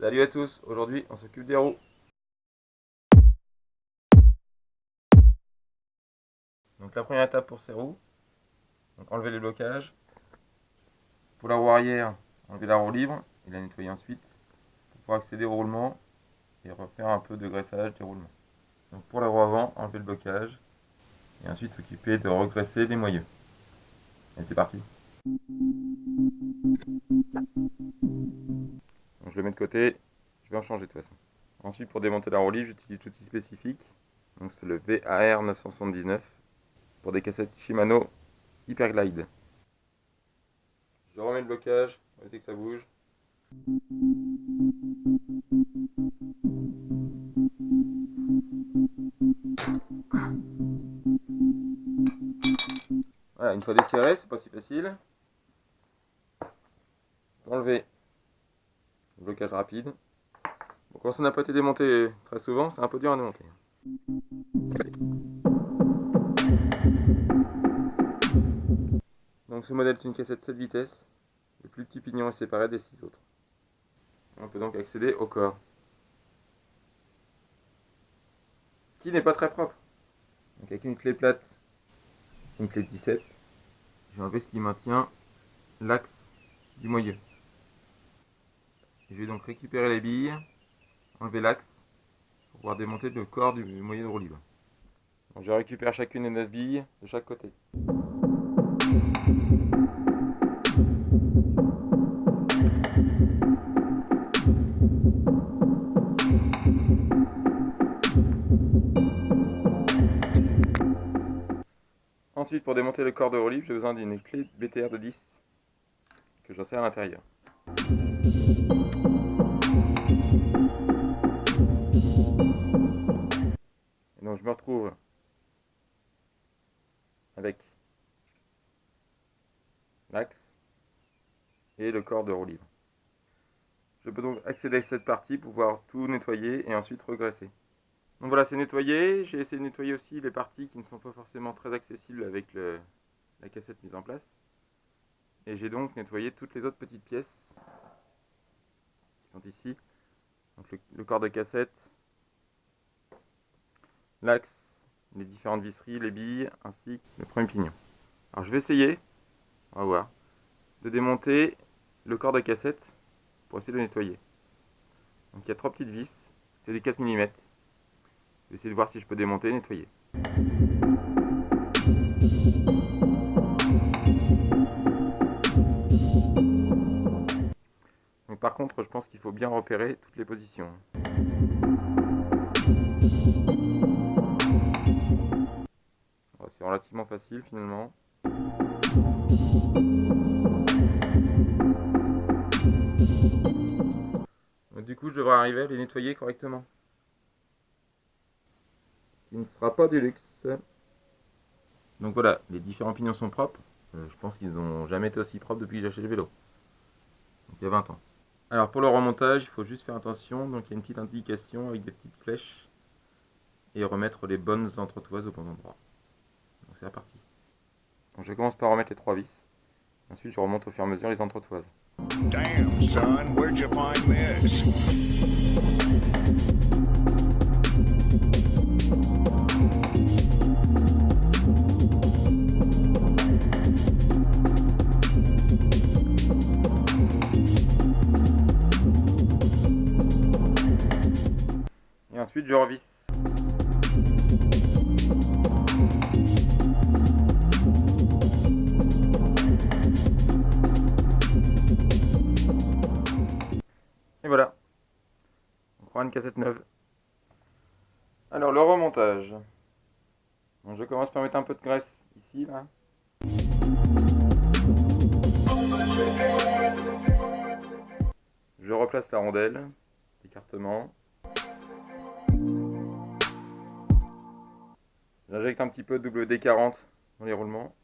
Salut à tous, aujourd'hui on s'occupe des roues. Donc la première étape pour ces roues, donc enlever les blocages. Pour la roue arrière, enlever la roue libre et la nettoyer ensuite pour pouvoir accéder au roulement et refaire un peu de graissage des roulements. Donc pour la roue avant, enlever le blocage et ensuite s'occuper de regraisser les moyeux. Et c'est parti. Donc je le mets de côté, je vais en changer de toute façon. Ensuite pour démonter la roue libre, j'utilise l'outil spécifique. Donc c'est le VAR 979 pour des cassettes Shimano Hyperglide. Je remets le blocage, on va essayer que ça bouge. Voilà, une fois desserré, c'est pas si facile. Enlever le blocage rapide. Bon, quand ça n'a pas été démonté très souvent, c'est un peu dur à démonter. Donc ce modèle est une cassette 7 vitesses. Le plus petit pignon est séparé des 6 autres. On peut donc accéder au corps, qui n'est pas très propre. Donc avec une clé plate, une clé de 17, j'ai enlevé ce qui maintient l'axe du moyeu. Je vais donc récupérer les billes, enlever l'axe, pour pouvoir démonter le corps du moyeu de roue libre. Donc je récupère chacune des 9 billes de chaque côté. Ensuite, pour démonter le corps de roue libre, j'ai besoin d'une clé BTR de 10 que j'insère à l'intérieur. Et donc je me retrouve avec l'axe et le corps de roue libre. Je peux donc accéder à cette partie pour pouvoir tout nettoyer et ensuite regraisser. Donc voilà, c'est nettoyé. J'ai essayé de nettoyer aussi les parties qui ne sont pas forcément très accessibles avec la cassette mise en place. Et j'ai donc nettoyé toutes les autres petites pièces qui sont ici. Donc le corps de cassette, l'axe, les différentes visseries, les billes, ainsi que le premier pignon. Alors je vais essayer, on va voir, de démonter le corps de cassette pour essayer de le nettoyer. Donc il y a 3 petites vis, c'est du 4 mm. Je vais essayer de voir si je peux démonter et nettoyer. Donc par contre, je pense qu'il faut bien repérer toutes les positions. C'est relativement facile finalement. Donc, du coup, je devrais arriver à les nettoyer correctement. Il ne sera pas du luxe. Donc voilà, les différents pignons sont propres. Je pense qu'ils n'ont jamais été aussi propres depuis que j'ai acheté le vélo. Donc il y a 20 ans. Alors pour le remontage, il faut juste faire attention. Donc il y a une petite indication avec des petites flèches. Et remettre les bonnes entretoises au bon endroit. Donc c'est reparti. Donc je commence par remettre les 3 vis. Ensuite je remonte au fur et à mesure les entretoises. Damn, son, where'd you find this? Et ensuite je revisse. Et voilà. On prend une cassette neuve. Alors le remontage. Donc, je commence par mettre un peu de graisse ici, là. Je replace la rondelle, écartement. J'injecte un petit peu de WD-40 dans les roulements.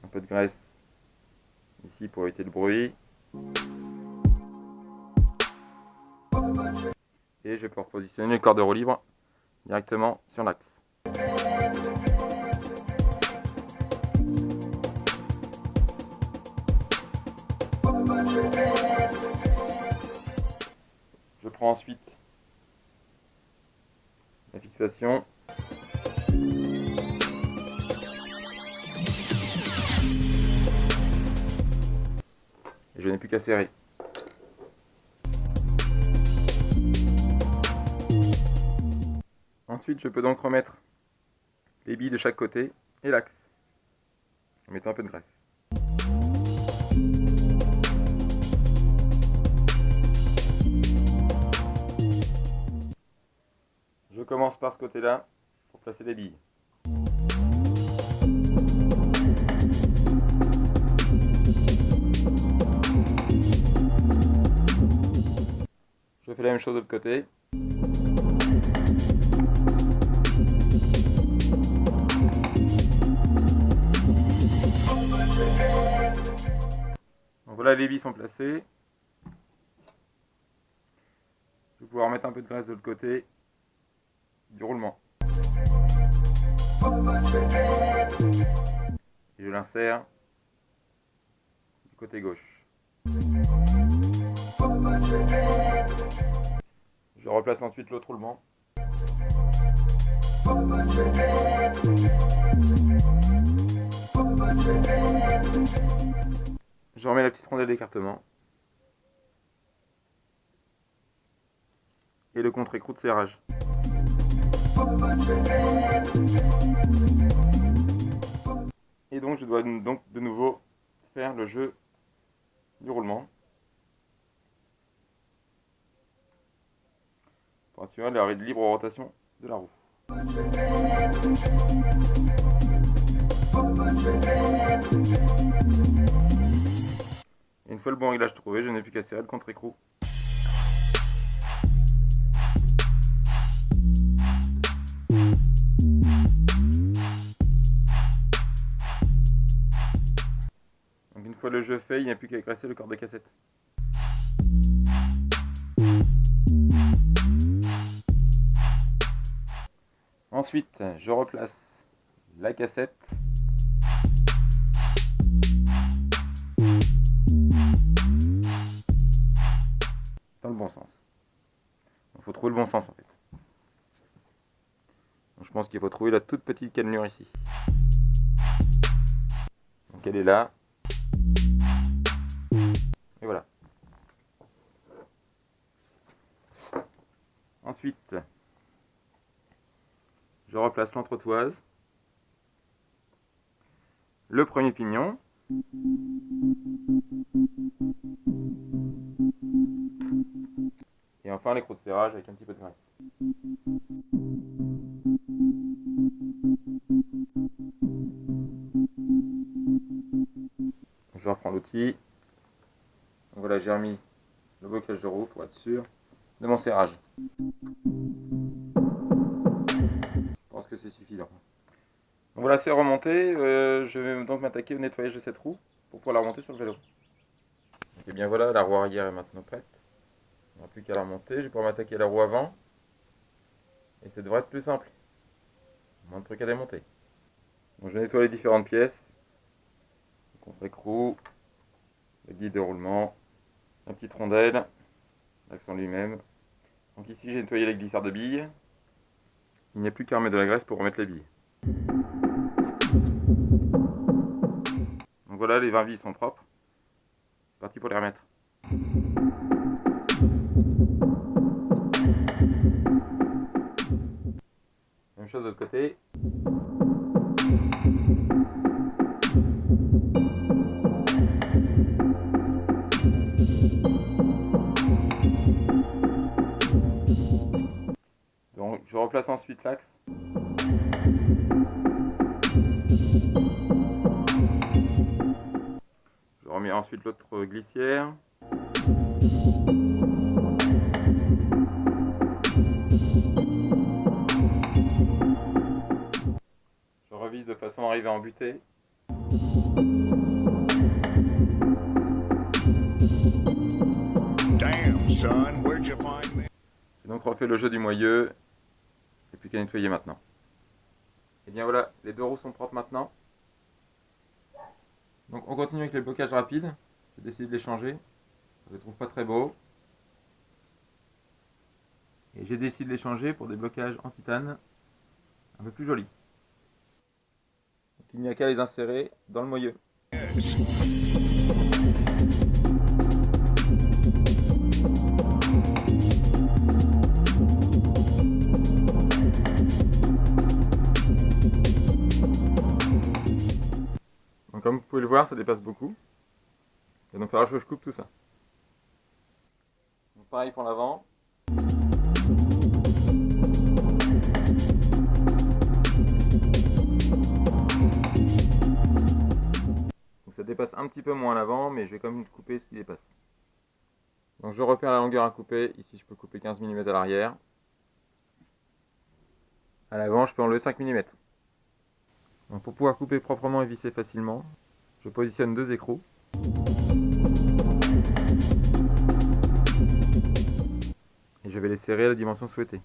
Un peu de graisse ici pour éviter le bruit. Et je peux repositionner le corps de roue libre directement sur l'axe. Je prends ensuite la fixation. Et je n'ai plus qu'à serrer. Ensuite, je peux donc remettre les billes de chaque côté et l'axe en mettant un peu de graisse. Je commence par ce côté-là pour placer les billes. Je fais la même chose de l'autre côté. Donc voilà, les billes sont placées. Je vais pouvoir mettre un peu de graisse de l'autre côté du roulement. Et je l'insère du côté gauche. Je replace ensuite l'autre roulement. Je remets la petite rondelle d'écartement. Et le contre-écrou de serrage. Et donc je dois donc de nouveau faire le jeu du roulement pour assurer la libre rotation de la roue. Et une fois le bon réglage trouvé, je n'ai plus qu'à serrer le contre-écrou. Donc une fois le jeu fait, il n'y a plus qu'à graisser le corps de cassette. Ensuite, je replace la cassette dans le bon sens. Il faut trouver le bon sens en fait. Donc, je pense qu'il faut trouver la toute petite cannelure ici. Donc elle est là. Et voilà. Ensuite, je replace l'entretoise, le premier pignon, et enfin l'écrou de serrage avec un petit peu de graisse. Je reprends l'outil. Voilà, j'ai remis le blocage de roue pour être sûr de mon serrage. Je pense que c'est suffisant. Donc voilà, c'est remonté. Je vais donc m'attaquer au nettoyage de cette roue pour pouvoir la remonter sur le vélo. Et bien voilà, la roue arrière est maintenant prête. Il n'y a plus qu'à la remonter. Je vais pouvoir m'attaquer à la roue avant. Et ça devrait être plus simple. Moins de trucs à démonter. Donc je nettoie les différentes pièces. Le contre-écrou, le guide de roulement, la petite rondelle, l'axe en lui-même. Donc ici j'ai nettoyé les glisseurs de billes. Il n'y a plus qu'à remettre de la graisse pour remettre les billes. Donc voilà, les 20 billes sont propres. C'est parti pour les remettre. Même chose de l'autre côté. Donc je replace ensuite l'axe. Je remets ensuite l'autre glissière. Je revise de façon à arriver à embuter. Damn, son, where'd you find this? J'ai donc refait le jeu du moyeu. Et plus qu'à nettoyer maintenant. Et bien voilà, les deux roues sont propres maintenant. Donc on continue avec les blocages rapides. j'ai décidé de les changer. Je les trouve pas très beaux. Et j'ai décidé de les changer pour des blocages en titane un peu plus jolis. Donc il n'y a qu'à les insérer dans le moyeu. Donc comme vous pouvez le voir, ça dépasse beaucoup. Et donc il faudra que je coupe tout ça. Donc pareil pour l'avant. Donc ça dépasse un petit peu moins à l'avant, mais je vais quand même couper ce qui dépasse. Donc je repère la longueur à couper. Ici je peux couper 15 mm à l'arrière. À l'avant je peux enlever 5 mm. Donc pour pouvoir couper proprement et visser facilement, je positionne 2 écrous. Et je vais les serrer à la dimension souhaitée.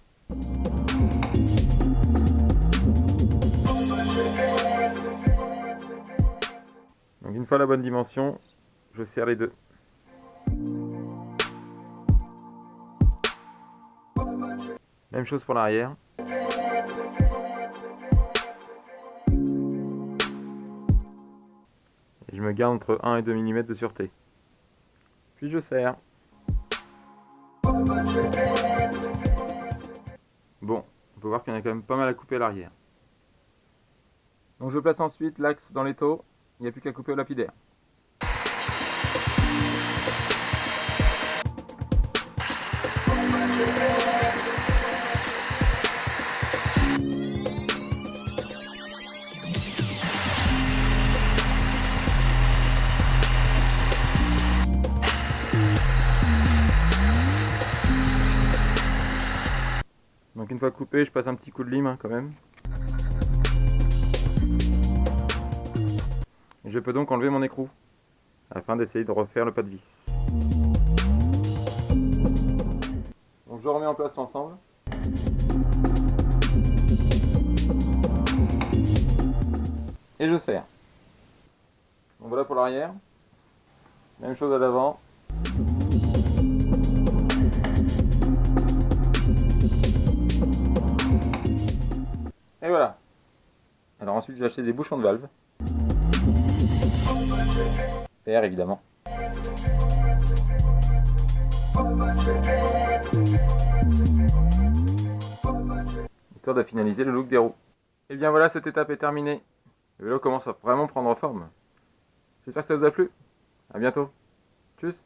Donc une fois la bonne dimension, je serre les deux. Même chose pour l'arrière. Et je me garde entre 1 et 2 mm de sûreté. Puis je serre. Bon, on peut voir qu'il y en a quand même pas mal à couper à l'arrière. Donc je place ensuite l'axe dans l'étau. Il n'y a plus qu'à couper au lapidaire. Donc une fois coupé, je passe un petit coup de lime quand même. Et je peux donc enlever mon écrou afin d'essayer de refaire le pas de vis. Donc je remets en place l'ensemble. Et je serre. Donc voilà pour l'arrière. Même chose à l'avant. Et voilà. Alors ensuite j'ai acheté des bouchons de valve. PR évidemment. Histoire de finaliser le look des roues. Et bien voilà, cette étape est terminée. Le vélo commence à vraiment prendre forme. J'espère que ça vous a plu. A bientôt. Tchuss.